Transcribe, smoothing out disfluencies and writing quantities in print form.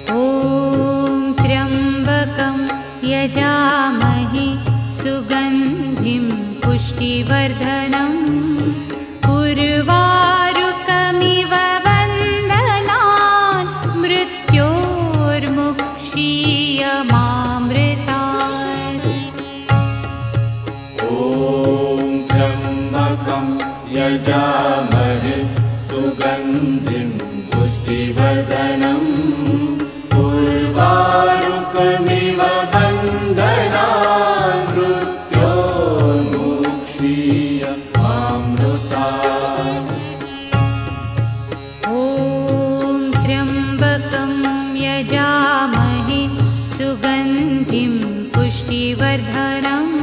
ॐ त्र्यम्बकं यजामहे सुगन्धिं पुष्टिवर्धनम् उर्वारुकमिव बन्धनान् मृत्योर्मुक्षीयमामृतात्। ॐ त्र्यम्बकं यजामहे सुगन्धिं पुष्टिवर्धनम् उर्वारुकमिव बन्धनान् मृत्योर्मुक्षीयमामृतात्। ॐ त्र्यम्बकं यजामहे सुगन्धिं पुष्टिवर्धनम्